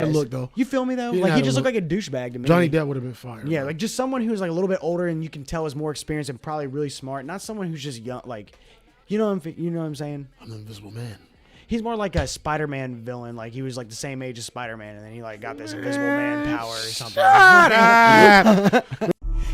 Look though, you feel me though? He Like he just look. looked like a douchebag to me. Johnny Depp would have been fired. Yeah, bro. like just someone who's like a little bit older and you can tell is more experienced and probably really smart. Not someone who's just young. Like, you know what I'm saying? I'm the Invisible Man. He's more like a Spider-Man villain. Like he was like the same age as Spider-Man, and then he like got this Invisible Man power or something. Shut up.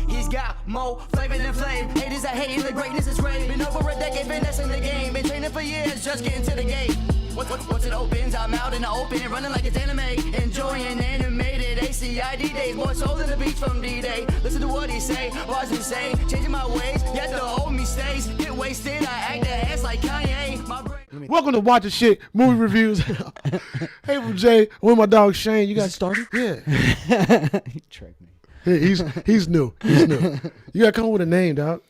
He's got more flavor than flame. Haters that hating the greatness is rave. Been over a decade, finessing the game. Been training for years, just getting to the game. Once it opens, I'm out in the open, running like it's anime. Enjoying animated ACID days, more so than the beach from D-Day. Listen to what he say, bars insane. Changing my ways, yet the old me stays. Get wasted, I act the ass like Kanye. My brain. Welcome to Watchin' Shit Movie Reviews. Hey, from Jay, with my dog Shane. You guys started? Yeah. He tricked me. Hey, he's new. He's new. You gotta come up with a name, dog.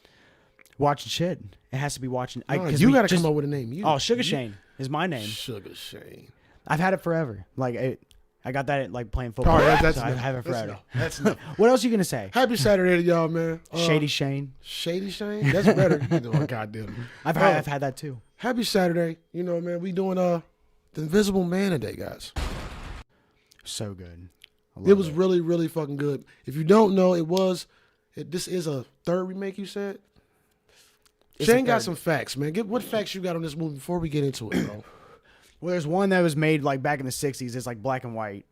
Watching shit. It has to be watching. No, you gotta come up with a name. Sugar Shane is my name. Sugar Shane. I've had it forever. Like I got that at, like playing football. Oh, that's so I enough. have it forever. That's enough. What else are you gonna say? Happy Saturday to y'all, man. Shady Shane. Shady Shane? That's better. Oh, goddamn. I've had that too. Happy Saturday. You know, man, we doing the Invisible Man today, guys. So good. It was really, really fucking good. If you don't know, this is a third remake, you said? Shane got some facts, man. What facts you got on this movie before we get into it, bro? Well, there's one that was made like back in the 60s. It's like black and white.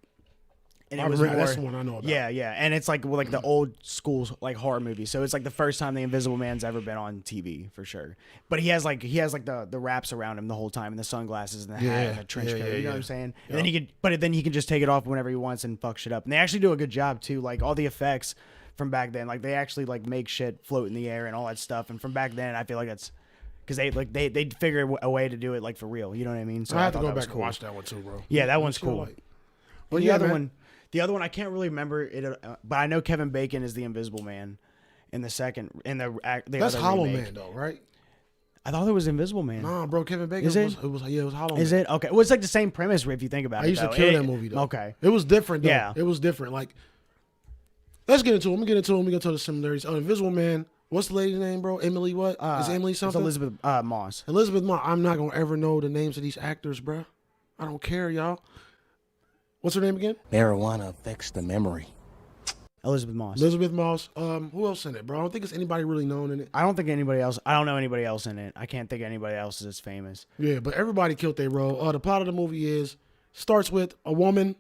And it was more, that's the one I know about. Yeah. And it's like the old school like horror movie. So it's like the first time the Invisible Man's ever been on TV for sure. But he has like the wraps around him the whole time and the sunglasses and the hat and the trench coat. You know what I'm saying? And then he can just take it off whenever he wants and fuck shit up. And they actually do a good job too. Like all the effects from back then, like they actually like make shit float in the air and all that stuff. And from back then, I feel like that's because they figure a way to do it like for real. You know what I mean? So I have to go back cool. and watch that one too, bro. Yeah, that one's cool. But yeah, the other one, I can't really remember it, but I know Kevin Bacon is the Invisible Man in the second in the that's other Hollow remake. Man though, right? I thought it was Invisible Man. Nah, bro, Kevin Bacon Is it? it was Hollow Man. Is it? Okay. Well, it's like the same premise if you think about it. I used to though. kill that movie though. Okay. It was different though. Yeah. It was different. Like, let's get into it. We gonna tell the similarities. Invisible Man. What's the lady's name, bro? Emily what? Is Emily something? It's Elizabeth Moss. Elizabeth Moss. I'm not gonna ever know the names of these actors, bro. I don't care, y'all. What's her name again? Marijuana affects the memory. Elizabeth Moss. Elizabeth Moss. Who else in it, bro? I don't think it's anybody really known in it. I don't think anybody else. I don't know anybody else in it. I can't think of anybody else that's famous. Yeah, but everybody killed their role. The plot of the movie starts with a woman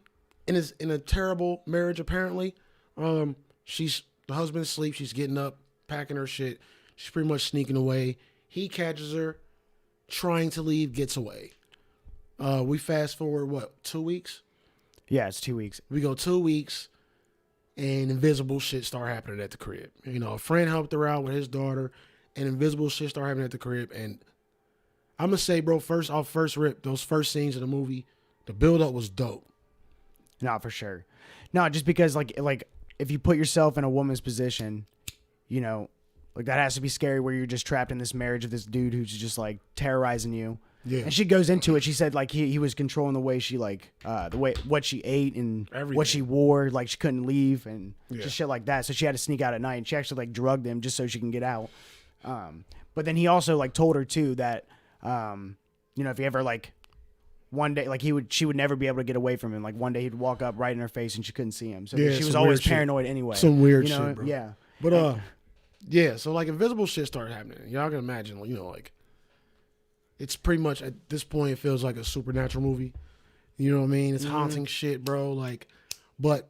in a terrible marriage. Apparently, the husband asleep. She's getting up, packing her shit. She's pretty much sneaking away. He catches her, trying to leave, gets away. We fast forward 2 weeks? Yeah, it's 2 weeks. We go 2 weeks, and invisible shit start happening at the crib. You know, a friend helped her out with his daughter, and invisible shit start happening at the crib. And I'm gonna say, bro, first rip, those first scenes of the movie, the build up was dope. No, for sure. No, just because like if you put yourself in a woman's position, you know, like that has to be scary where you're just trapped in this marriage of this dude who's just like terrorizing you. Yeah. And she goes into it. She said like he was controlling the way she what she ate and Everything. what she wore. Like she couldn't leave and Yeah. just shit like that. So she had to sneak out at night. And she actually like drugged him just so she can get out. But then he also like told her too that you know, if he ever like one day like she would never be able to get away from him. Like one day he'd walk up right in her face and she couldn't see him. So Yeah, she was some always weird shit. paranoid anyway. Some weird you know? shit, bro. Yeah. But yeah. So like invisible shit started happening. Y'all can imagine, you know, like it's pretty much at this point it feels like a supernatural movie. You know what I mean? It's haunting shit, bro. Like, but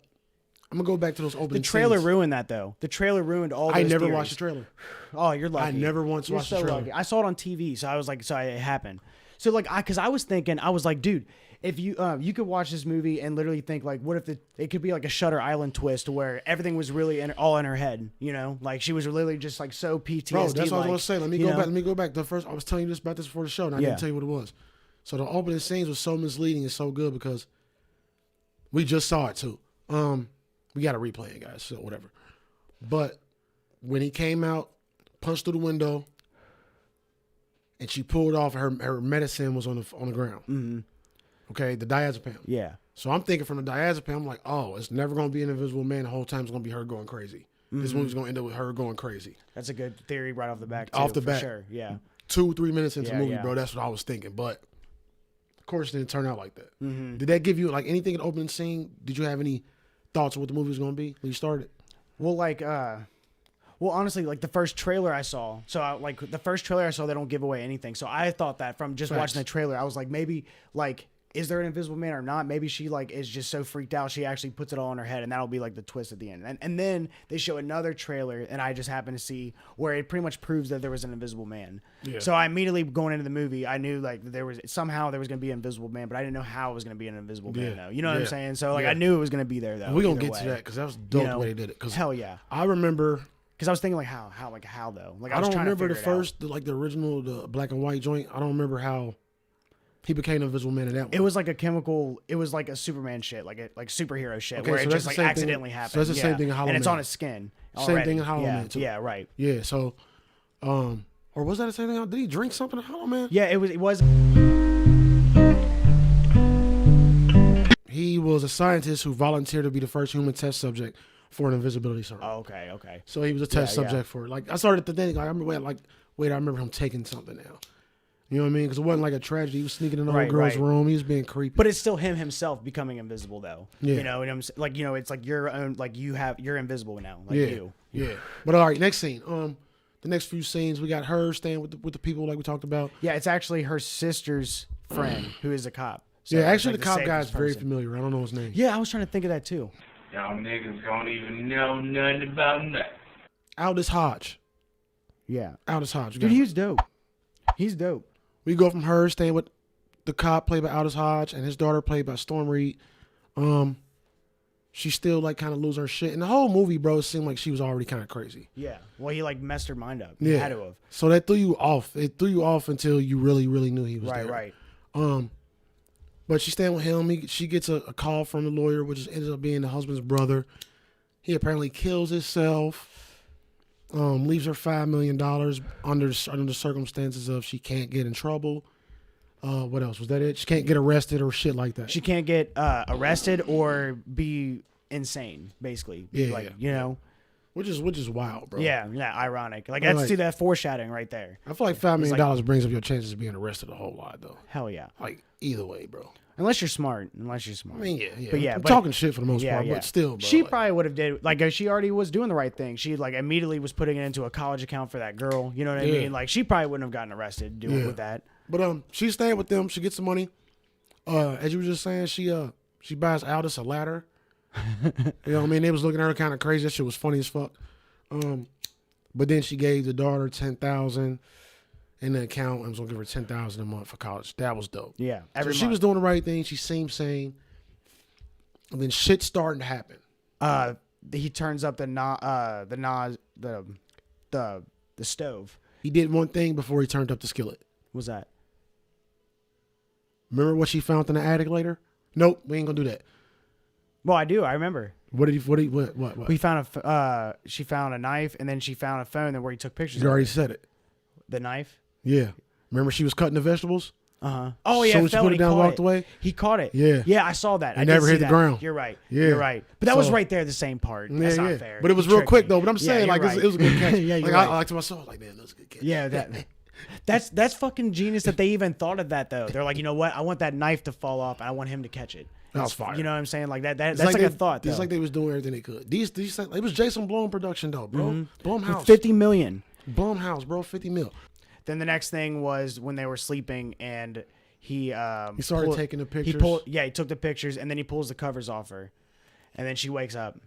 I'm gonna go back to those opening. The trailer scenes. ruined that though. The trailer ruined all. I those never theories. watched the trailer. Oh, you're lucky. I never once You're watched so the trailer. lucky. I saw it on TV, so I was like, sorry, it happened. So like, because I was thinking, I was like, dude, if you could watch this movie and literally think like, what if it could be like a Shutter Island twist where everything was really all in her head, you know, like she was literally just like so PTSD. Bro, that's what I was gonna say. Let me go back. know? Let me go back. The first I was telling you about this before the show, and I didn't tell you what it was. So the opening scenes was so misleading and so good because we just saw it too. We got to replay it, guys. So whatever. But when he came out, punched through the window, and she pulled off her medicine was on the ground. Mm-hmm. Okay, the diazepam. Yeah. So I'm thinking from the diazepam, I'm like, oh, it's never gonna be an invisible man. The whole time it's gonna be her going crazy. This movie's gonna end up with her going crazy. That's a good theory right off the back. Too, Off the for bat. sure. Yeah. 2-3 minutes into the movie, yeah. bro. That's what I was thinking. But Of course, it didn't turn out like that. Mm-hmm. Did that give you like anything in the opening scene? Did you have any thoughts on what the movie was going to be when you started? Well, honestly, like the first trailer I saw, the first trailer I saw, they don't give away anything. So I thought that from just watching the trailer, I was like, maybe like, is there an Invisible Man or not? Maybe she like is just so freaked out she actually puts it all in her head, and that'll be like the twist at the end. And then they show another trailer, and I just happened to see where it pretty much proves that there was an Invisible Man. Yeah. So I immediately going into the movie, I knew like there was going to be an Invisible Man, but I didn't know how it was going to be an Invisible Man. Though. You know what I'm saying? So like I knew it was going to be there though. We're gonna get to that because that was dope the way they did it. Hell yeah! I remember. Because I was thinking like how though? Like I don't remember the original, the black and white joint. I don't remember how he became the Invisible Man in that one. It was like a chemical. It was like a Superman shit, like superhero shit, where it just like accidentally happened. So that's the same thing in Hollow Man. And it's on his skin. Same thing in Hollow Man too. Yeah, right. Yeah. So, or was that the same thing? Did he drink something in Hollow Man? Yeah, it was. He was a scientist who volunteered to be the first human test subject for an invisibility serum. Oh, okay. So he was a test subject for it. Like I started to think, like I remember him taking something now. You know what I mean? Because it wasn't like a tragedy. He was sneaking in the whole girl's room. He was being creepy. But it's still him himself becoming invisible, though. Yeah. You know, and I'm like, you know, it's like your own, like you're invisible now, like you. Yeah. But all right, next scene. The next few scenes, we got her staying with the people like we talked about. Yeah, it's actually her sister's friend who is a cop. So yeah, actually, the cop guy is very familiar. I don't know his name. Yeah, I was trying to think of that too. Y'all niggas don't even know nothing about nothing. Aldous Hodge. Yeah. Aldous Hodge. Dude, he's dope. He's dope. We go from her staying with the cop played by Aldous Hodge and his daughter played by Storm Reed. She still like kind of losing her shit. And the whole movie, bro, it seemed like she was already kind of crazy. Yeah. Well, he like messed her mind up. He had to have. So that threw you off. It threw you off until you really, really knew he was there. Right. But she's staying with him. She gets a call from the lawyer, which ends up being the husband's brother. He apparently kills himself. Leaves her $5 million under the circumstances of she can't get in trouble. What else? Was that it? She can't get arrested or shit like that. She can't get arrested or be insane, basically. You know? Which is wild, bro. Yeah, ironic. Like, that's see that foreshadowing right there. I feel like $5 million brings up your chances of being arrested a whole lot, though. Hell yeah. Like, either way, bro. Unless you're smart. I mean, yeah. I'm talking shit for the most part, but still, bro. She probably would have did, like, she already was doing the right thing. She, like, immediately was putting it into a college account for that girl. You know what I mean? Like, she probably wouldn't have gotten arrested doing with that. But she's staying with them. She gets the money. As you were just saying, she buys Aldous a ladder. You know what I mean? They was looking at her kind of crazy. That shit was funny as fuck. But then she gave the daughter $10,000 in the account and was gonna give her $10,000 a month for college. That was dope. Yeah, so she was doing the right thing. She seemed sane. And then shit starting to happen. He turns up the stove. He did one thing before he turned up the skillet. What's that? Remember what she found in the attic later? Nope, we ain't gonna do that. Well, I do. I remember. What? We found she found a knife, and then she found a phone where he took pictures. You already said it. The knife? Yeah. Remember she was cutting the vegetables? Uh-huh. Oh, yeah. So when she put it down and walked away? He caught it. Yeah. Yeah, I saw that. I never hit the ground. You're right. Yeah. You're right. But that was right there, the same part. That's not fair. But it was real quick, though. But I'm saying, like, it was a good catch. Yeah, like, I like to myself, like, man, that was a good catch. Yeah, that's fucking genius that they even thought of that, though. They're like, you know what? I want that knife to fall off, and I want him to catch it. That was fire. You know what I'm saying? Like that's like a thought, though. It's like they was doing everything they could. It was Jason Blum production, though, bro. Mm-hmm. Blumhouse. $50 million. Blumhouse, bro. $50 million. Then the next thing was when they were sleeping, and he started taking the pictures. He took the pictures, and then he pulls the covers off her, and then she wakes up.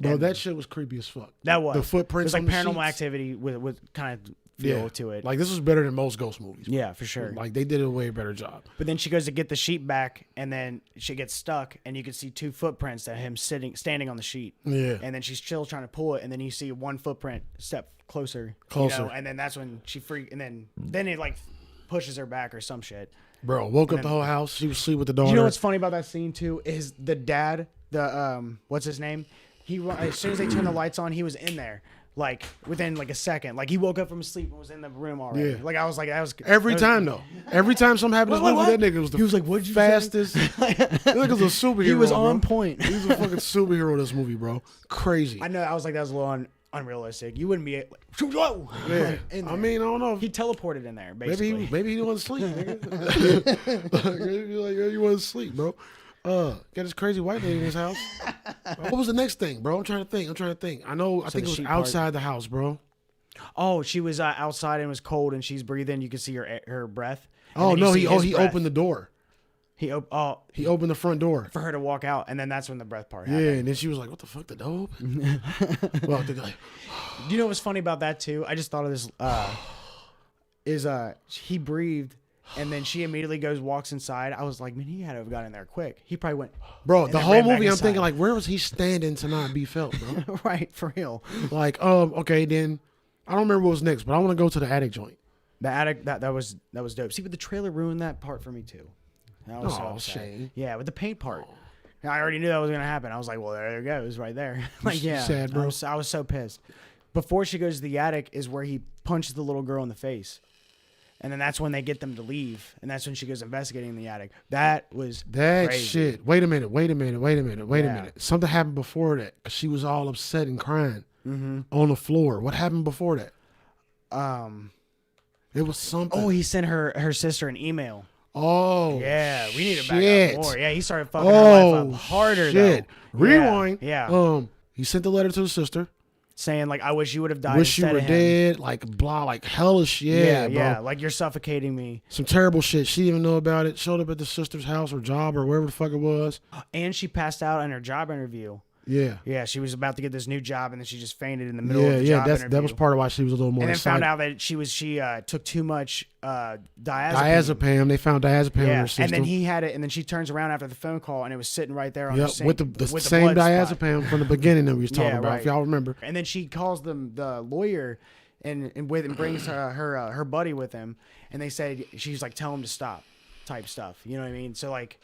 Bro, that shit was creepy as fuck. That was the footprints. It was like on the Paranormal sheets. Activity with kind of feel to it. Like, this was better than most ghost movies. Bro. Yeah, for sure. Like, they did a way better job. But then she goes to get the sheet back, and then she gets stuck, and you can see two footprints of him standing on the sheet. Yeah. And then she's still trying to pull it, and then you see one footprint step closer. You know, and then that's when she and then it like pushes her back or some shit. Bro, woke up the whole house. She was asleep with the daughter. You know what's funny about that scene too is the dad, what's his name? As soon as they turned the lights on, he was in there. Like within like a second, like he woke up from sleep and was in the room already. Yeah. Like I was like, that was every time though. Every time something happened to this movie, that nigga was he was like, "What'd you fastest?" That nigga was a superhero. He was bro. on point. He was a fucking superhero in this movie, bro. Crazy. I know. I was like, that was a little unrealistic. You wouldn't be whoa. Yeah. In there. I mean, I don't know. He teleported in there, basically. Maybe he wasn't asleep, nigga. Maybe like, he wasn't asleep, bro. Got this crazy white lady in his house. What was the next thing, bro? I'm trying to think. I think it was outside the house, bro. Oh, she was outside and it was cold and she's breathing. You could see her breath. Oh no, he opened the door. He opened the front door for her to walk out, and then that's when the breath part Yeah, happened. and then she was like, "What the fuck, the door open?" Well, they're like, you know what's funny about that too? I just thought of this. He breathed, and then she immediately walks inside. I was like, man, he had to have gotten in there quick. He probably went. Bro, the whole movie, I'm thinking like, where was he standing to not be felt, bro? Right, for real. Like, okay, then I don't remember what was next, but I want to go to the attic joint. The attic that was dope. See, but the trailer ruined that part for me too. I was so upset. Shame. Yeah, with the paint part. I already knew that was gonna happen. I was like, well, there it goes, right there. Like, yeah, sad, bro. I was so pissed. Before she goes to the attic is where he punches the little girl in the face, and then that's when they get them to leave, and that's when she goes investigating in the attic. That was crazy. Shit. Wait a minute. Something happened before that because she was all upset and crying on the floor. What happened before that? It was something. Oh, he sent her sister an email. Oh, yeah, we need to back shit. up more. Yeah, he started fucking her life up harder. Shit. Though. Rewind. Yeah. He sent the letter to the sister saying like, "I wish you would have died. Wish you were dead." Like blah, like hellish. Yeah, bro. Yeah. Like you're suffocating me. Some terrible shit. She didn't even know about it. Showed up at the sister's house or job or wherever the fuck it was. And she passed out on her job interview. Yeah. Yeah, she was about to get this new job, and then she just fainted in the middle of the job interview. That was part of why she was a little more And then excited. found out that she took too much diazepam. Diazepam. They found diazepam in her system. And then he had it, and then she turns around after the phone call, and it was sitting right there on the sink. with the same diazepam from the beginning that we was talking about, if y'all remember. And then she calls the lawyer and brings her buddy with him, and they said, she's like, tell him to stop type stuff. You know what I mean? So like,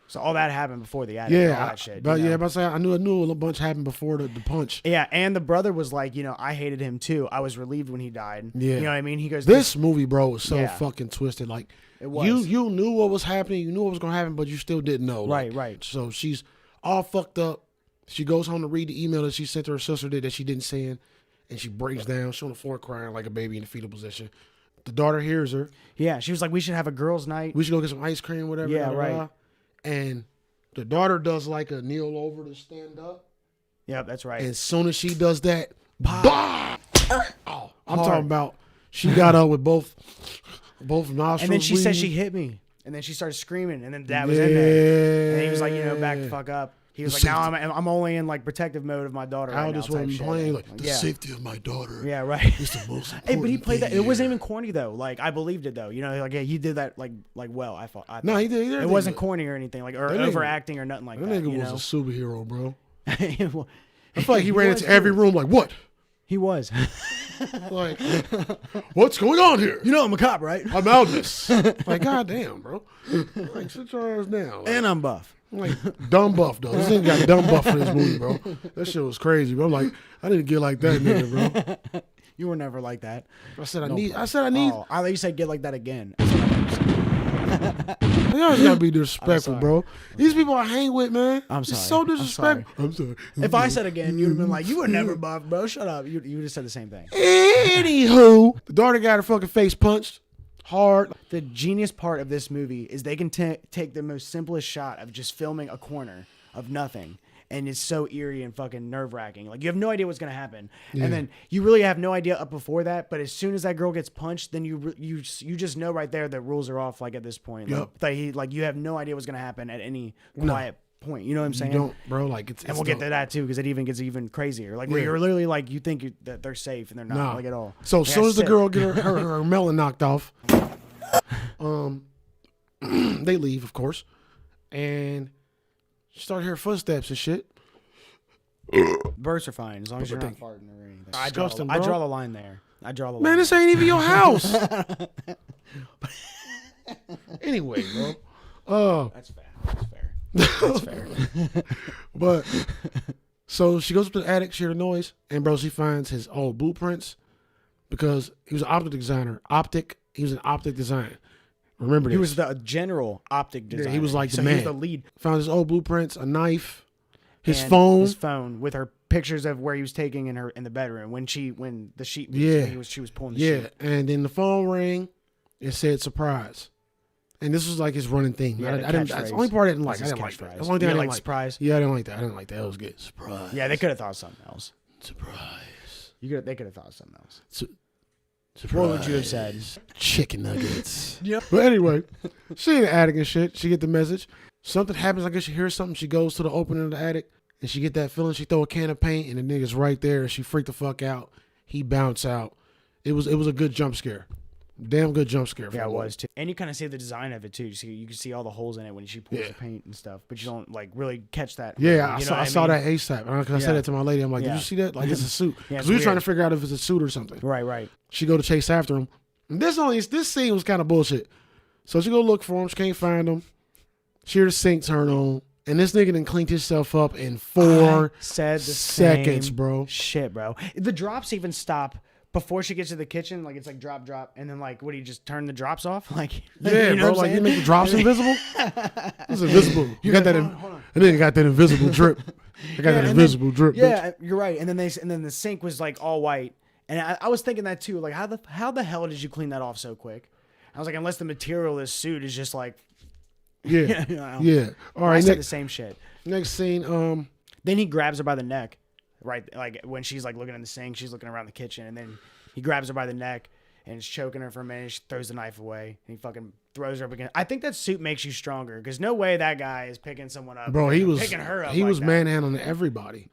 so all that happened before the attic. Yeah, all that shit, but yeah, but I knew a bunch happened before the punch. Yeah, and the brother was like, I hated him too. I was relieved when he died. Yeah, you know what I mean. He goes, this movie, bro, was so fucking twisted. Like, it was. You knew what was happening, you knew what was gonna happen, but you still didn't know. Like, right. So she's all fucked up. She goes home to read the email that she sent to her sister that she didn't send, and she breaks down. She's on the floor crying like a baby in the fetal position. The daughter hears her. Yeah, she was like, we should have a girls' night. We should go get some ice cream, whatever. Yeah, right. And the daughter does like a kneel over to stand up. Yep, that's right. And as soon as she does that, bah! Oh, I'm talking about she got up with both nostrils. And then she said she hit me. And then she started screaming. And then Dad was in there. And he was like, back the fuck up. He was like, now I'm only in like protective mode of my daughter. I right just now, want to be playing like the safety of my daughter. Yeah, right. It's the most important. Hey, but he played that. thing It wasn't here. even corny though. Like I believed it though. Like he did that like well. I thought. No, he did. It wasn't corny or anything like or overacting or nothing like that. That nigga was a superhero, bro. I feel like he ran into every room like, what? He was. Like, what's going on here? I'm a cop, right? I'm Aldous. Like, goddamn, bro. Like, sit your ass down. Like, And I'm buff. Like, dumb buff, though. This nigga got dumb buff for this movie, bro. That shit was crazy, bro. I'm like, I didn't get like that, nigga, bro. You were never like that. I said I need. I thought you said get like that again. You always gotta be disrespectful, bro. These people I hang with, man. I'm sorry. It's so disrespectful. I'm sorry. If I said again, you'd have been like, you were never buff, bro. Shut up. You would have said the same thing. Anywho, the daughter got her fucking face punched hard. The genius part of this movie is they can take the most simplest shot of just filming a corner of nothing. And it's so eerie and fucking nerve-wracking. Like, you have no idea what's going to happen. Yeah. And then you really have no idea up before that. But as soon as that girl gets punched, then you just know right there that rules are off, like, at this point. Yep. Like you have no idea what's going to happen at any quiet point. You know what I'm saying? You don't, bro. Like, it's and we'll get to that, too, because it even gets even crazier. Like, where you're literally, like, you think that they're safe, and they're not, like, at all. So as soon as the girl get her melon knocked off, they leave, of course. And you start hearing footsteps and shit. Birds are fine as long as you're not farting or anything. I draw the line there. Man, this ain't even your house. Anyway, bro. That's fair. But so she goes up to the attic, she hears a noise, and bro, she finds his old blueprints because he was an optic designer. He was an optic designer. Remember this. He was the general optic designer. Yeah, he was like the man. He was the lead. Found his old blueprints, a knife, His and phone. his phone with her pictures of where he was taking in the bedroom when the sheet she was pulling the sheet. And then the phone rang. It said surprise. And this was like his running thing. Yeah, that's the only part I didn't like. I didn't like that. That's the only thing I didn't like. Surprise. Yeah, I didn't like that. I didn't like that. It was good. Surprise. Yeah, they could have thought of something else. Surprise. They could have thought of something else. Surprise. What would you have said? Chicken nuggets. Yep. But anyway, she in the attic and shit. She get the message. Something happens. I guess she hears something. She goes to the opening of the attic and she get that feeling. She throw a can of paint and the nigga's right there. And she freaked the fuck out. He bounced out. It was a good jump scare. Damn good jump scare. Yeah, it was too. And you kind of see the design of it too. You can see all the holes in it when she pours the paint and stuff, but you don't like really catch that. Yeah, you I saw that ASAP. Because I said that to my lady. I'm like, did you see that? Like, it's a suit. Because we were trying to figure out if it's a suit or something. Right. She go to chase after him. And this scene was kind of bullshit. So she go look for him. She can't find him. She hear the sink turn on. And this nigga done cleaned himself up in 4 seconds, bro. Shit, bro. The drops even stop before she gets to the kitchen. Like, it's like drop. And then, like, what do you just turn the drops off? Like, yeah, you know bro. Like, you make the drops invisible? It's invisible. You got that. And then you got that invisible drip. I got that invisible drip. Yeah, bitch. You're right. And then the sink was like all white. And I was thinking that too. Like, how the hell did you clean that off so quick? I was like, unless the material of this suit is just like. Yeah. Yeah. All right. I said the same shit. Next scene. Then he grabs her by the neck, right? Like when she's like looking in the sink, she's looking around the kitchen, and then he grabs her by the neck and is choking her for a minute. She throws the knife away, and he fucking throws her up again. I think that suit makes you stronger because no way that guy is picking someone up. Bro, he was picking her up. He like was that. manhandling everybody.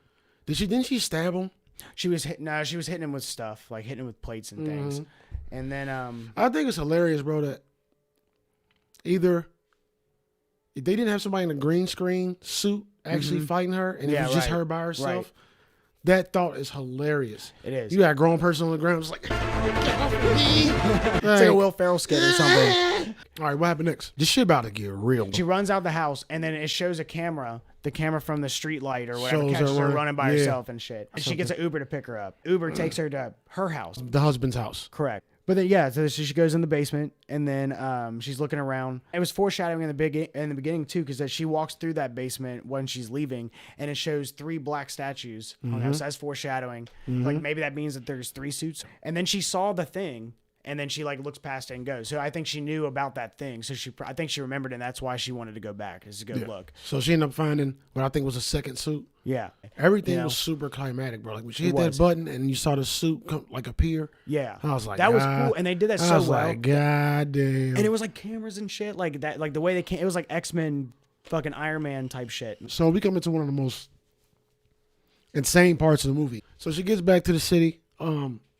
Didn't she stab him? She was hitting him with stuff, like hitting him with plates and things. And then I think it's hilarious, bro, that either if they didn't have somebody in a green screen suit actually fighting her, and it was just her by herself. Right. That thought is hilarious. It is. You got a grown person on the ground, just like, get off of me. It's like a Will Ferrell skit or something. All right, what happened next? This shit about to get real. She runs out the house, and then it shows the camera from the street light or whatever, Shows catches her her running by yeah. herself and shit. And she gets an Uber to pick her up. Uber takes her to her house. The husband's house. Correct. But then so she goes in the basement, and then she's looking around. It was foreshadowing in the beginning too, because she walks through that basement when she's leaving, and it shows 3 black statues on the house. So that's foreshadowing. Like maybe that means that there's 3 suits. And then she saw the thing, and then she like looks past it and goes. So I think she knew about that thing. So I think she remembered, and that's why she wanted to go back, is to go look. So she ended up finding what I think was a second suit. Yeah. Everything was super climatic, bro. Like when she hit that button and you saw the suit come, like appear. Yeah. I was like, that was cool, and they did that so well. I was like, God damn. And it was like cameras and shit, like that, like the way it was like X-Men, fucking Iron Man type shit. So we come into one of the most insane parts of the movie. So she gets back to the city,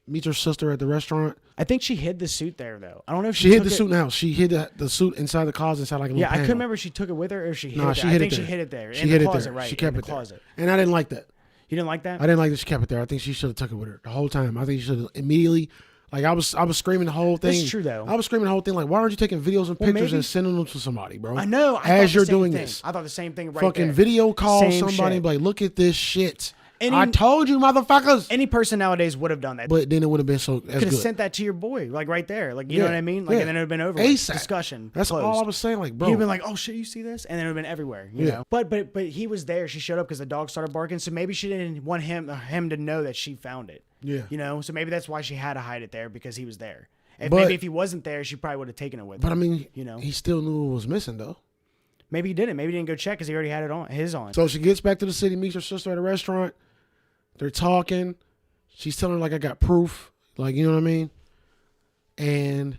meets her sister at the restaurant. I think she hid the suit there though. I don't know if she hid the suit in the house. She hid the suit inside the closet, inside like a little panel. I couldn't remember if she took it with her or if she hid it there. She hid I think it she there. hid it there. She in hid the it closet, there. right? She kept in it the closet. there. And I didn't like that. You didn't like that? I didn't like that she kept it there. I think she should have took it with her the whole time. I think she should have immediately. Like I was screaming the whole thing. That's true though. I was screaming the whole thing. Like, why aren't you taking videos and pictures maybe- and sending them to somebody, bro? I know. As you're doing this, I thought the same thing. Right fucking there. video call Same somebody shit. and be like, look at this shit. I told you, motherfuckers. Any person nowadays would have done that. But then it would have been so Could have good. sent that to your boy, like right there, like you know what I mean, like, yeah. and then it would have been over. ASAP. Discussion. That's closed. all I was saying. Like, bro, He'd been like, "Oh shit, you see this?" And then it would have been everywhere, you know. But he was there. She showed up because the dog started barking. So maybe she didn't want him to know that she found it. Yeah. You know. So maybe that's why she had to hide it there, because he was there. But- Maybe if he wasn't there, she probably would have taken it with her. But I mean, you know, he still knew it was missing though. maybe he didn't. Maybe he didn't go check because he already had it on his on. So she gets back to the city, meets her sister at a restaurant. They're talking. She's telling her like, I got proof, like, you know what I mean. And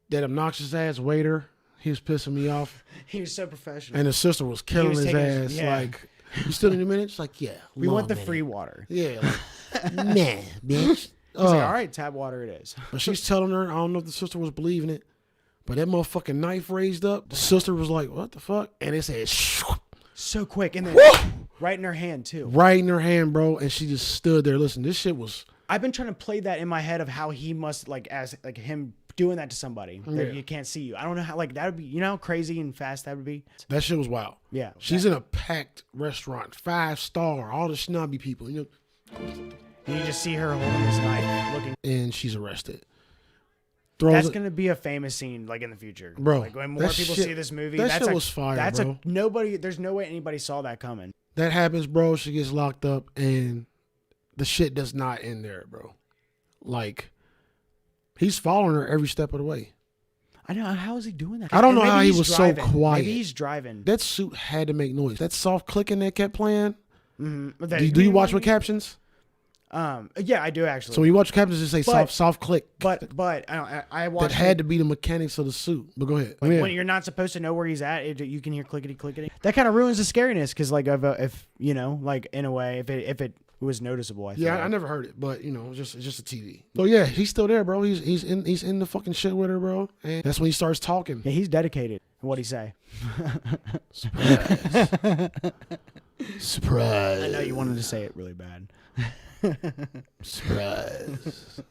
that obnoxious ass waiter, he was pissing me off. He was so professional. And the sister was killing was his taking ass. his- yeah. Like, you still need a minute? She's like, yeah. We long want the minute. free water. Yeah. Like, nah, bitch. He's like, all right, tap water it is. But she's telling her, I don't know if the sister was believing it, but that motherfucking knife raised up. The sister was like, what the fuck? And it said, So quick, and then right in her hand too. right in her hand, bro. And she just stood there. Listen, this shit was. I've been trying to play that in my head of how he must as him doing that to somebody that you can't see you. I don't know how that would be. You know how crazy and fast that would be. That shit was wild. Yeah, She's in a packed restaurant, 5-star, all the snobby people, you know, You just see her holding this knife, looking. and she's arrested. That's gonna be a famous scene like in the future, bro. Like when more people see this movie, that that's shit was fire, that's bro. nobody. There's no way anybody saw that coming. That happens, bro. She gets locked up, and the shit does not end there, bro. Like, he's following her every step of the way. I know. How is he doing that? I don't know And how maybe he he's was driving. so quiet. Maybe he's driving. That suit had to make noise. That soft clicking that kept playing. Mm-hmm. Do you watch with captions? Yeah, I do actually. So when you watch captions, just say soft click. But I watched. That had to be the mechanics of the suit. But go ahead. When you're not supposed to know where he's at, you can hear clickety clickety. That kind of ruins the scariness because, like, if you know, like in a way, if it was noticeable, I think. I never heard it, but you know, it's just a TV. So yeah, he's still there, bro. He's in the fucking shit with her, bro. And that's when he starts talking. Yeah, he's dedicated. What'd he say? Surprise. Surprise. I know you wanted to say it really bad. Surprise.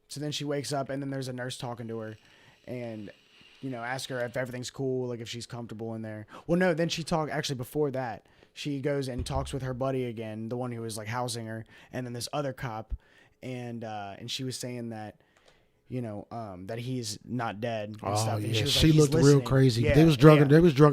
So then she wakes up, and then there's a nurse talking to her, and you know, ask her if everything's cool, like if she's comfortable in there. Well, no, then actually before that, she goes and talks with her buddy again, the one who was like housing her, and then this other cop, and she was saying that, you know, that he's not dead and stuff. And Yeah, she looked real crazy. Yeah, They was drugging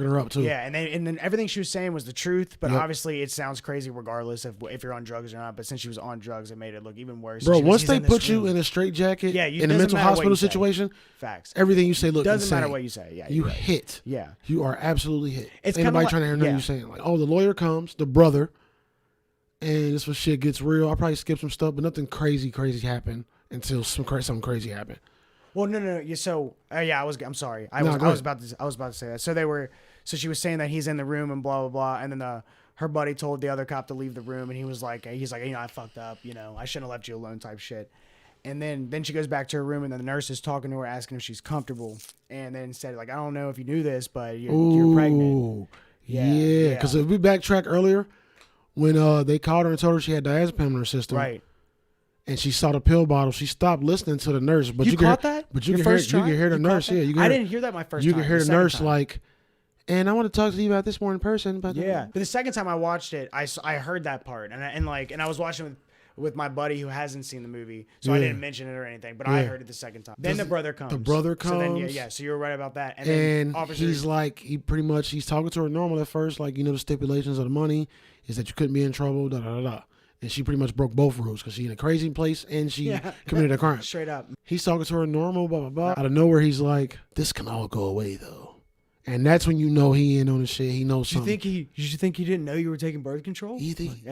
her up too. Yeah, and then everything she was saying was the truth, but obviously it sounds crazy regardless of if you're on drugs or not. But since she was on drugs, it made it look even worse. Bro, once they put you in a straitjacket, in a mental hospital situation, facts. everything you say looks doesn't insane. matter what you say. Yeah, you right. hit. Yeah, you are absolutely hit. It's ain't nobody like, trying to hear nothing you saying. Like, oh, the lawyer comes, the brother, and this when shit gets real. I probably skipped some stuff, but nothing crazy happened until something crazy happened. Well, no. So, I'm sorry. I was about to say that. So she was saying that he's in the room and blah blah blah, and then her buddy told the other cop to leave the room, and he's like, you know, I fucked up, you know, I shouldn't have left you alone, type shit. And then she goes back to her room, and then the nurse is talking to her, asking if she's comfortable, and then said like, I don't know if you knew this, but you're pregnant. Yeah. Because if we backtrack earlier, when they called her and told her she had diazepam in her system, right? And she saw the pill bottle. She stopped listening to the nurse. But you caught that? But you can hear the nurse. Yeah, I didn't hear that my first time. You can hear the nurse like, and I want to talk to you about this more in person. But but the second time I watched it, I heard that part, and I was watching with my buddy who hasn't seen the movie, so I didn't mention it or anything. But I heard it the second time. Then the brother comes. So then so you're right about that. And then he's like, he's talking to her normal at first, like, you know, the stipulations of the money is that you couldn't be in trouble. Da da da da. And she pretty much broke both rules because she's in a crazy place and she committed a crime. Straight up. He's talking to her normal, blah, blah, blah. Out of nowhere, he's like, this can all go away, though. And that's when you know he ain't on the shit. He knows something. Did you think he didn't know you were taking birth control? You think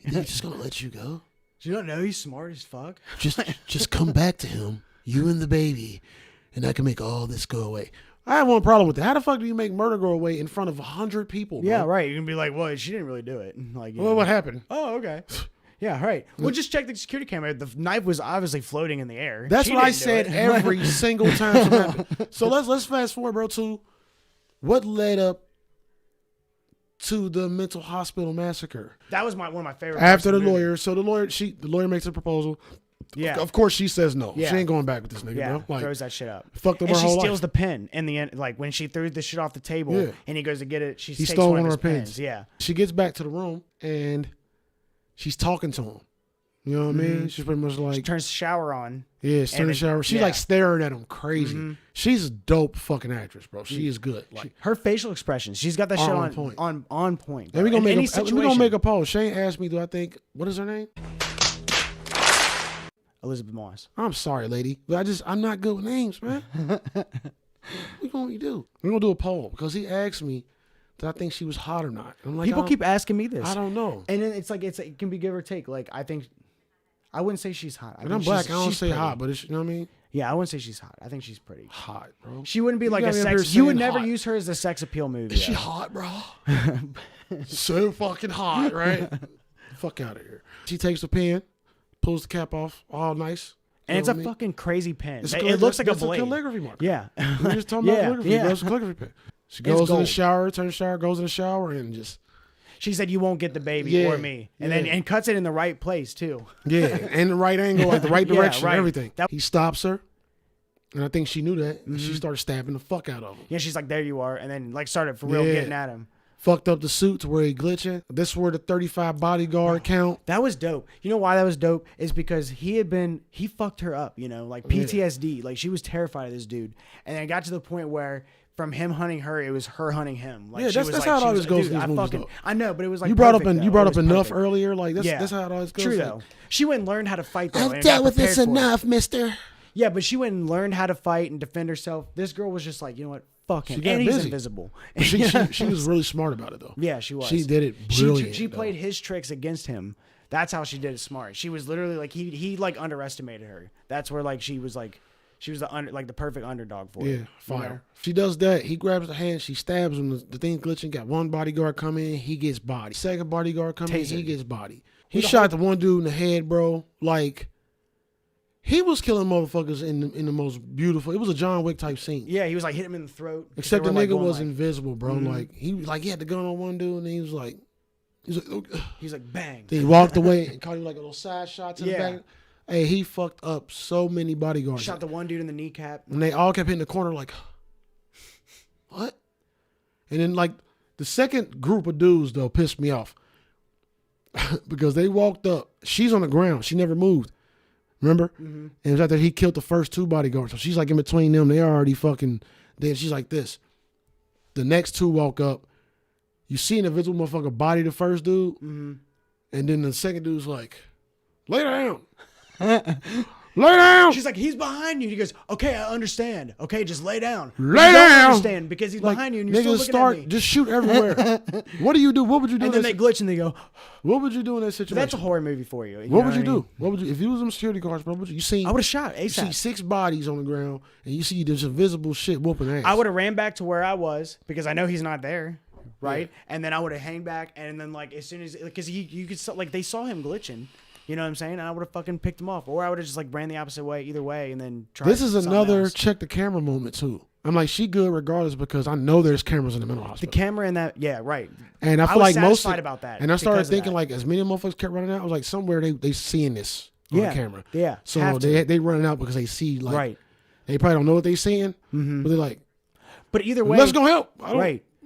he's just going to let you go? Do you not know he's smart as fuck? Just come back to him, you and the baby, and I can make all this go away. I have one problem with that. How the fuck do you make murder go away in front of 100 people, bro? Yeah, right. You can be like, well, she didn't really do it. Like, well, what happened? Oh, okay. Yeah, right. Well, just check the security camera. The knife was obviously floating in the air. That's what I said every single time it happened. So let's fast forward, bro, to what led up to the mental hospital massacre. That was one of my favorite. After the lawyer, so the lawyer makes a proposal. Yeah. Of course she says no. Yeah. She ain't going back with this nigga, bro. Like, throws that shit up. Fucked up and her she whole steals life. the pen in the end. Like when she threw the shit off the table and he goes to get it, he takes stole one one of of her his pens. Yeah. She gets back to the room and she's talking to him. You know what I mean? She's pretty much like, she turns the shower on. Yeah, she turns the shower. She's like staring at him crazy. Mm-hmm. She's a dope fucking actress, bro. She is good. Like, her facial expressions, she's got that shit on point. on point. And we're gonna In make a poll. Shane asked me, do I think, what is her name? Elizabeth Moss. I'm sorry, lady, but I'm not good with names, man. What gonna do? We're gonna do a poll because he asked me that I think she was hot or not. I'm like, People keep asking me this. I don't know. And then it can be give or take. Like I wouldn't say she's hot. And I'm black. I don't say pretty. Hot, but it's, you know what I mean? Yeah, I wouldn't say she's hot. I think she's pretty. Hot, bro. She wouldn't be like a sex. You would never use her as a sex appeal movie. Is she hot, bro? So fucking hot, right? Fuck out of here. She takes the pen, pulls the cap off, all nice. And it's a fucking crazy pen. It looks like a blade. It's a calligraphy marker. Yeah. We're just talking about calligraphy. Yeah. It's a calligraphy pen. She goes in the shower, turns the shower, goes in the shower, and just... She said, you won't get the baby or me. And then cuts it in the right place, too. Yeah, and the right angle, like the right direction, everything. He stops her, and I think she knew that, and she started stabbing the fuck out of him. Yeah, she's like, there you are, and then like started for real getting at him. fucked up the suit to where he glitching. This is where the 35 bodyguard count. That was dope. You know why that was dope? Is because he fucked her up, like PTSD. Like she was terrified of this dude. And then it got to the point where from him hunting her, it was her hunting him. Like, that's how it always goes in these movies, though. I know, but it was like you brought up perfect. enough earlier. Like that's how it always goes. True though. She went and learned how to fight though. I've dealt with this enough, mister. Yeah, but she went and learned how to fight and defend herself. This girl was just like, you know what? Fuck him. And he's invisible. She was really smart about it though. Yeah, she was. She did it brilliant. She played his tricks against him. That's how she did it smart. She was literally like he like underestimated her. That's where like she was the perfect underdog for him. Yeah, fire. She does that. He grabs the hand. She stabs him. The thing's glitching. Got one bodyguard come in. He gets body. Second bodyguard come in. He gets body. He shot the one dude in the head, bro. Like he was killing motherfuckers in the most beautiful. It was a John Wick type scene. Yeah, he was like hitting him in the throat. Except the nigga was invisible, bro. Like he had the gun on one dude, and he was like bang. Then he walked away and caught him like a little side shot to the back. Hey, he fucked up so many bodyguards. Shot the one dude in the kneecap. And they all kept hitting the corner like, what? And then like the second group of dudes though pissed me off because they walked up. She's on the ground. She never moved. Remember? Mm-hmm. And it was after he killed the first two bodyguards. So she's like in between them. They already fucking dead. She's like this. The next two walk up. You see an invisible motherfucker body the first dude. Mm-hmm. And then the second dude's like, lay down. Lay down. She's like, he's behind you. He goes, okay, I understand. Okay, just lay down. Lay down. I understand because he's behind you and you're still looking at me. Just shoot everywhere. What do you do? What would you do? And then they glitch and they go, what would you do in that situation? That's a horror movie for you. What would you do? What would you, if you was them security guards, bro? You see? I would have shot ASAP. You see 6 bodies on the ground and you see this invisible shit whooping ass. I would have ran back to where I was because I know he's not there. Right. Yeah. And then I would have hanged back. And then like, as soon as, because you could, like they saw him glitching. You know what I'm saying? And I would have fucking picked him off. Or I would have just like ran the opposite way either way and then tried. This is another check the camera moment too. I'm like, she good regardless because I know there's cameras in the mental hospital. The camera in that, yeah, right. And I feel like most about that. And I started thinking like as many motherfuckers kept running out, I was like somewhere they seeing this on camera. Yeah. So they running out because they see like they probably don't know what they seeing, but they're like, but either way, let's go help. I don't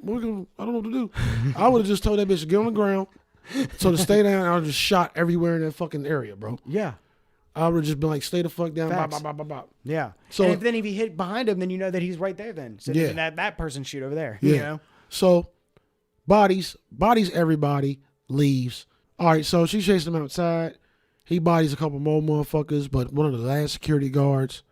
know what to do. I would have just told that bitch to get on the ground. So to stay down, I would just shot everywhere in that fucking area, bro. Yeah. I would just been like, stay the fuck down. Bop, bop, bop, bop, bop. Yeah. So and if he hit behind him, then you know that he's right there then. So then that person shoot over there. Yeah. You know? So bodies, everybody leaves. All right, so she chased him outside. He bodies a couple more motherfuckers, but one of the last security guards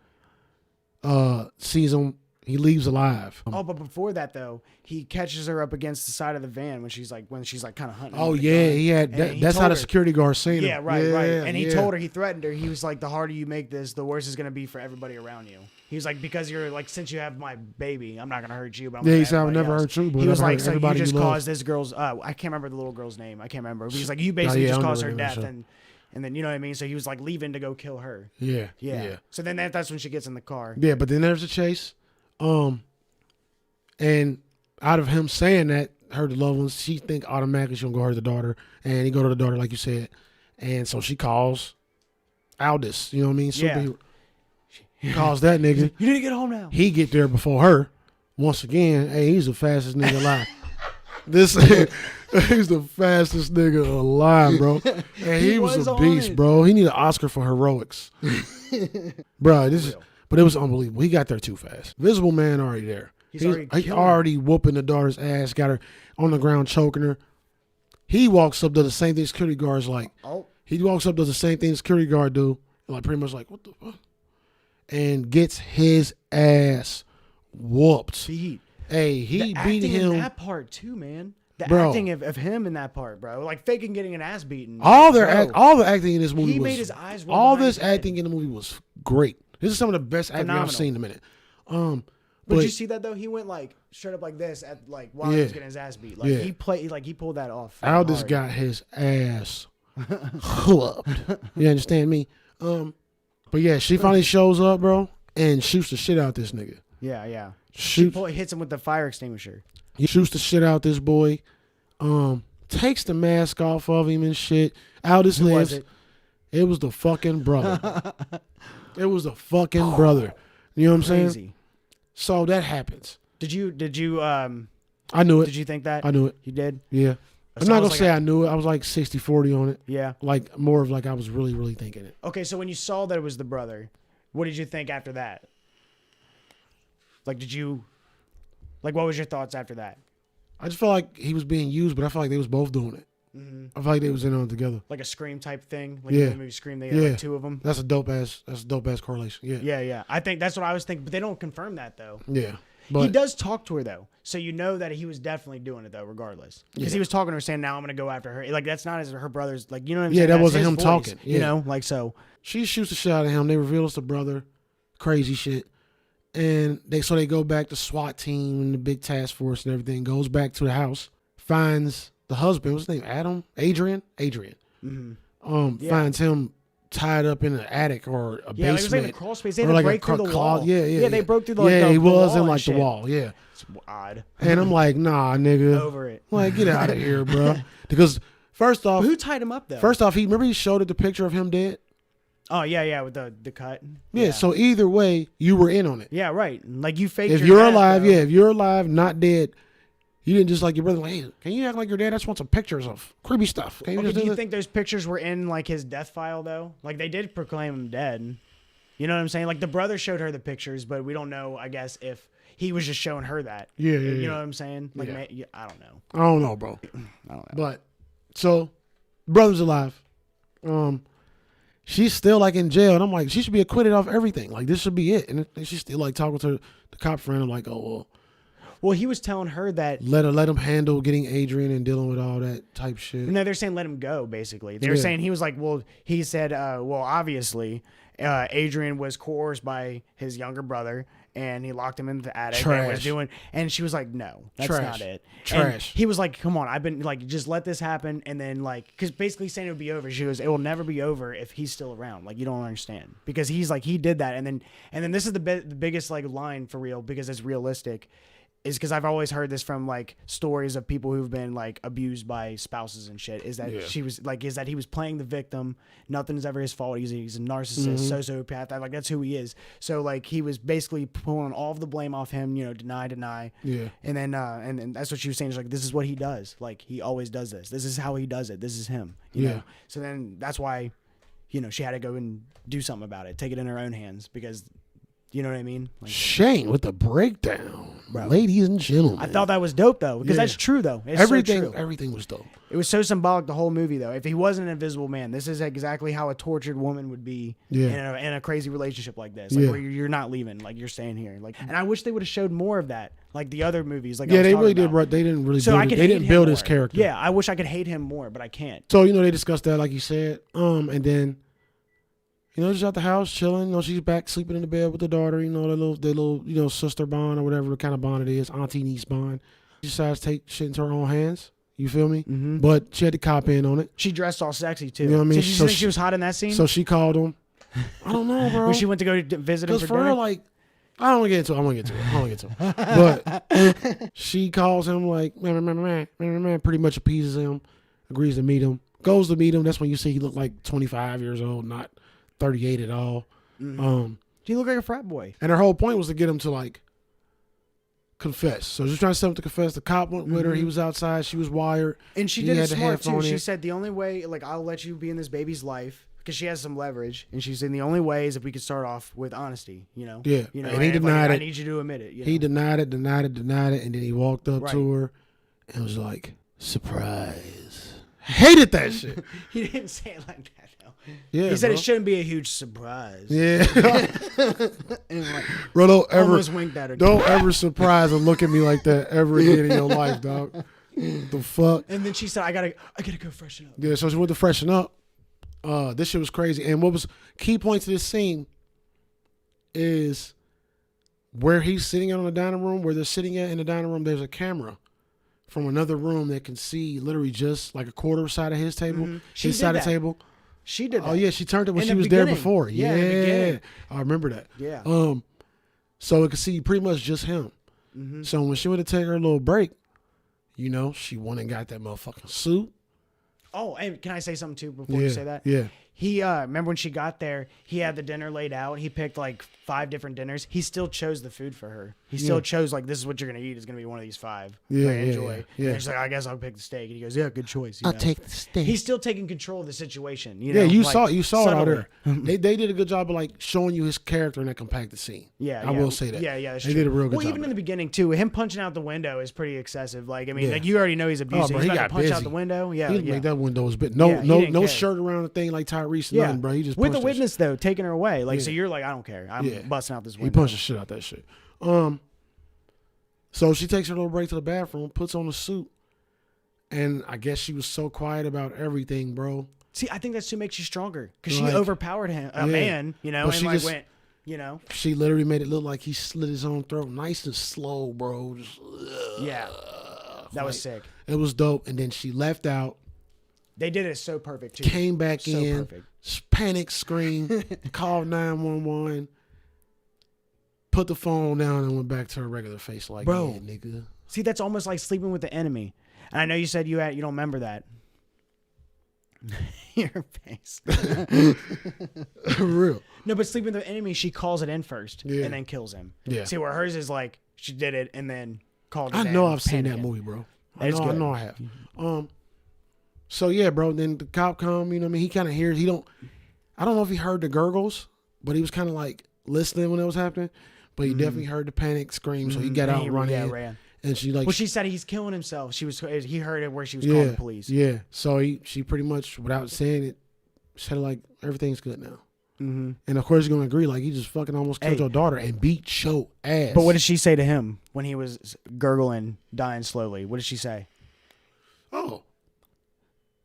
sees him. He leaves alive. But before that though, he catches her up against the side of the van when she's like kind of hunting. Oh yeah, he had. That's how the security guard seen him. Yeah, right. And he told her, he threatened her. He was like, the harder you make this, the worse it's gonna be for everybody around you. He was like, because you're like, since you have my baby, I'm not gonna hurt you. But I'm he said, I would never hurt you. But he was like, so you just caused this girl's. I can't remember the little girl's name. I can't remember. But he's like, you basically just caused her death, and then you know what I mean. So he was like leaving to go kill her. Yeah. So then that's when she gets in the car. Yeah, but then there's a chase. And out of him saying that, hurt the loved ones, she think automatically she's gonna go hurt the daughter. And he go to the daughter, like you said. And so she calls Aldous, you know what I mean? He calls that nigga. You need to get home now. He get there before her. Once again, hey, he's the fastest nigga alive. He's the fastest nigga alive, bro. And he was a beast, bro. He need an Oscar for heroics. Bro, but it was unbelievable. He got there too fast. Visible Man already there. He's already whooping the daughter's ass, got her on the ground choking her. He walks up to the same thing security guard's like. Oh. He walks up to the same thing security guard do, like pretty much like, what the fuck? And gets his ass whooped. Hey, he beat him. In that part too, man. The acting of him in that part, bro. Like faking getting an ass beaten. All the acting in this movie he was. Made his eyes roll all this acting in the movie was great. This is some of the best acting I've seen in a minute. But did you see that though? He went like straight up like this at like while he was getting his ass beat. Like he pulled that off. Aldous got his ass whooped. You understand me? But yeah, she finally shows up, bro, and shoots the shit out this nigga. Yeah. She hits him with the fire extinguisher. He shoots the shit out this boy. Takes the mask off of him and shit. Aldous lives. It was the fucking brother. It was the fucking brother. You know what I'm saying? So that happens. Did you I knew it. Did you think that? I knew it. You did? Yeah. I'm So not I going was to say like- I knew it. I was like 60-40 on it. Yeah. Like more of like I was really, really thinking it. Okay, so when you saw that it was the brother, what did you think after that? Like, what was your thoughts after that? I just felt like he was being used, but I felt like they was both doing it. I felt like they was in on it together. Like a Scream type thing? Like Yeah. in the movie Scream, they had like two of them? That's a dope ass correlation. Yeah. Yeah, yeah. I think that's what I was thinking, but they don't confirm that, though. Yeah. He But does talk to her, though. So you know that he was definitely doing it, though, regardless. Because he was talking to her saying, now I'm going to go after her. Like, that's not her brother's, like, you know what I'm saying? that That's wasn't his him voice, talking. You Yeah. know? Like, so. she shoots the shot at him. They reveal it's the brother. Crazy shit. And they go back to SWAT team and the big task force and everything. Goes back to the house. Finds the husband. What's his name? Adrian. Finds him tied up in an attic or a Yeah, like, it was basement. like a crawl space. They had or to like break through the wall. Yeah, they broke through the, like, yeah, the, he the was wall in and like shit. the wall. Yeah. It's odd. And I'm like, nah, nigga. Over it. Like, get out of here, bro. Because first off, But who tied him up, though? he showed it the picture of him dead. Oh, yeah, with the cut. Yeah. So either way, you were in on it. Yeah, right. Like, you faked If your you're death, alive, though. if you're alive, not dead, you didn't just like your brother. Like, hey, can you act like your dad? I just want some pictures of creepy stuff. Can you Okay, just do do you that? think those pictures were in, like, his death file, though? Like, they did proclaim him dead. You know what I'm saying? Like, the brother showed her the pictures, but we don't know, I guess, if he was just showing her that. Yeah, You know what I'm saying? Like, Yeah. I don't know. I don't know, bro. I don't know. But so, brother's alive. She's still like in jail, and I'm like, she should be acquitted of everything. Like, this should be it. And she's still like talking to the cop friend. I'm like, oh Well, he was telling her that. well, let him handle getting Adrian and dealing with all that type shit. No, they're saying let him go, basically. They were Yeah. saying he was like, well, he said, well, obviously, Adrian was coerced by his younger brother, and he locked him in the attic and was Trash. doing, and she was like, no, that's Trash. not it. Trash. And he was like, come on, I've been like, just let this happen, and then like, because basically saying it would be over. She goes, it will never be over if he's still around. Like, you don't understand, because he's like, he did that, and then this is the biggest like line for real, because it's realistic. Is because I've always heard this from like stories of people who've been like abused by spouses and shit. Is that he was playing the victim. Nothing's ever his fault. He's a narcissist, sociopath. Like, that's who he is. So like, he was basically pulling all of the blame off him. You know, deny. Yeah. And then and that's what she was saying. Is like, this is what he does. Like, he always does this. This is how he does it. This is him. You know? So then that's why, you know, she had to go and do something about it. Take it in her own hands, because. You know what I mean? Like, Shane with the breakdown, ladies and gentlemen. I thought that was dope, though, because that's true, though. It's everything, so true. everything was dope. It was so symbolic, the whole movie, though. If he was an invisible man, this is exactly how a tortured woman would be in a crazy relationship like this, like where you're not leaving, like you're staying here. Like, and I wish they would have showed more of that, like the other movies. Like, Yeah, they really did. They didn't really. So I could they didn't build his more. character. Yeah, I wish I could hate him more, but I can't. So they discussed that, like you said. And then, she's at the house chilling. She's back sleeping in the bed with the daughter. Their little, sister bond or whatever kind of bond it is, auntie niece bond. She decides to take shit into her own hands. You feel me? Mm-hmm. But she had to cop in on it. She dressed all sexy too. You know what I mean? Did you think she was hot in that scene? So she called him. I don't know, bro. When she went to go visit him Because for for dinner. real, like, I don't want to get into it. But she calls him like, man, pretty much appeases him, agrees to meet him, goes to meet him. That's when you see he looked like 25 years old, not 38 at all. He looked like a frat boy. And her whole point was to get him to like confess. So she's trying to set him to confess. The cop went with her. He was outside. She was wired. And she He did it had the smart too. headphone She in. said the only way, like, I'll let you be in this baby's life because she has some leverage. And she said the only way is if we could start off with honesty. Yeah. You know, And he if, denied I it. need you to admit it. He denied it, and then he walked up Right. to her and was like, surprise. Hated that shit. He didn't say it like that, though. Yeah, He said bro. it shouldn't be a huge surprise. Yeah. And like, Bro, don't ever, almost winked at her. don't ever surprise and look at me like that ever again in your life, dog. The fuck? And then she said, I gotta go freshen up. Yeah, so she went to freshen up. This shit was crazy. And what was key point to this scene is where he's sitting in the dining room, where they're sitting at in the dining room, there's a camera from another room that can see literally just like a quarter side of his table, She his did side of that. the table. She did that. Oh yeah, she turned it when In she the was there beginning. before. Yeah, in the beginning. I remember that. Yeah. So it could see pretty much just him. Mm-hmm. So when she went to take her little break, she went and got that motherfucking suit. Oh, and can I say something too before you say that? Yeah. He remember when she got there, he had the dinner laid out. He picked like 5 different dinners. He still chose the food for her. He still chose like, this is what you're gonna eat. It's gonna be one of these 5. Yeah, I enjoy. yeah. And she's like, I guess I'll pick the steak. And he goes, yeah, good choice. I'll take the steak. He's still taking control of the situation. You know? Yeah, you like, saw it out there. They did a good job of like showing you his character in that compacted scene. Yeah, I will say that. Yeah, that's they true. did a real good well, job. Even in the beginning too, him punching out the window is pretty excessive. Like, I mean, like you already know he's abusive. bro, He's he about got to punch busy. out the window. Yeah, He didn't yeah. make that window was bit. Yeah, he didn't No care. shirt around the thing like Tyrese. Yeah, Nothing, bro. He just with the punched that witness though, taking her away. Like, Yeah. so you're like, I don't care. I'm busting out this window. He punched the shit out that shit. So she takes her little break to the bathroom, puts on the suit, and I guess she was so quiet about everything, bro. See, I think that suit makes you stronger because she Like, overpowered him, a man, you know, But and she like just- went, you know, She literally made it look like he slit his own throat, nice and slow, bro. Just, yeah, that was like, sick. It was dope. And then she left out, They did it so perfect too. came back So in, perfect. panic scream, called 911, put the phone down, and went back to her regular face, like, Bro. yeah, nigga. See, that's almost like sleeping with the enemy. And I know you said you don't remember that. Your face. For real. No, but sleeping with the enemy, she calls it in first Yeah. and then kills him. Yeah. See, where hers is like she did it and then called it I in, know I've seen that panicking. movie, bro. It's I good. know I have. So yeah, bro. Then the cop come. You know what I mean? He kind of hears. I don't know if he heard the gurgles, but he was kind of like listening when it was happening. But he definitely heard the panic scream, so he got out and ran. And she like. Well, she said he's killing himself. He heard it where she was calling the police. Yeah. So she pretty much, without saying it, said like everything's good now. Mm-hmm. And of course, you're gonna agree. Like, he just fucking almost killed your daughter and beat your ass. But what did she say to him when he was gurgling, dying slowly? What did she say? Oh.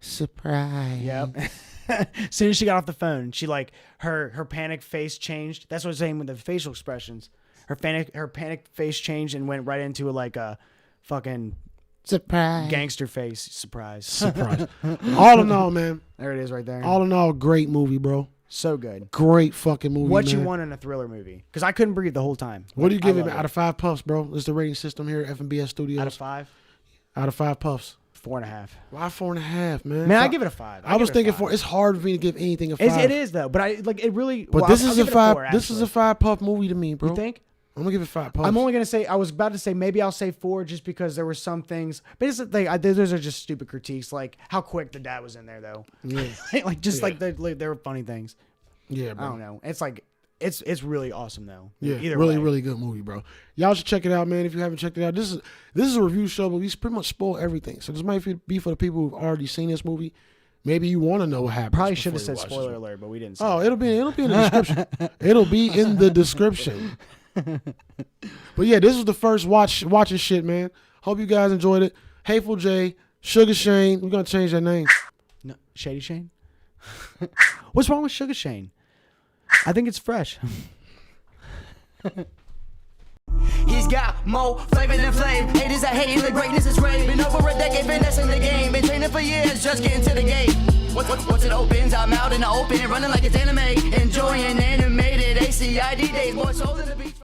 Surprise. Yep. As soon as she got off the phone, she like her panic face changed. That's what I'm saying with the facial expressions. Her panic face changed and went right into like a fucking Surprise. gangster face. Surprise. Surprise. All in all, man. There it is right there. All in all, great movie, bro. So good. Great fucking movie. What man. you want in a thriller movie? Because I couldn't breathe the whole time. What do you give I it love out of 5 puffs, bro? This is the rating system here at FNBS Studios. Out of 5? Out of 5 puffs. 4.5. Why 4.5, man? Man, I give it a 5. I was thinking 4. It's hard for me to give anything a 5. It is though, but I like it really. But well, this I'll is a give it 5. 4, This is a actually. 5 puff movie to me, bro. You think? I'm gonna give it 5 puffs. I'm only gonna say I was about to say maybe I'll say 4 just because there were some things. But it's the thing. Those are just stupid critiques, like how quick the dad was in there though. Yeah. like just Yeah. like there were funny things. Yeah, I bro. don't know. It's like it's really awesome though. Yeah, Either really, way. really good movie, bro. Y'all should check it out, man. If you haven't checked it out, this is a review show, but we pretty much spoil everything. So this might be for the people who've already seen this movie. Maybe you want to know what happens. Probably should have before you said watch this spoiler movie. alert, but we didn't. Say Oh, that. it'll be in the description. It'll be in the description. But yeah, this was the first watching shit, man. Hope you guys enjoyed it. Hateful J, Sugar Shane. We're gonna change that name. No, Shady Shane. What's wrong with Sugar Shane? I think it's fresh. He's got more flavor than flame. Haters are hating, the greatness is great. Been over a decade, finessing the game. Been training for years, just getting to the game. Once it opens, I'm out in the open, running like it's anime. Enjoying animated ACID days, more so than the beach.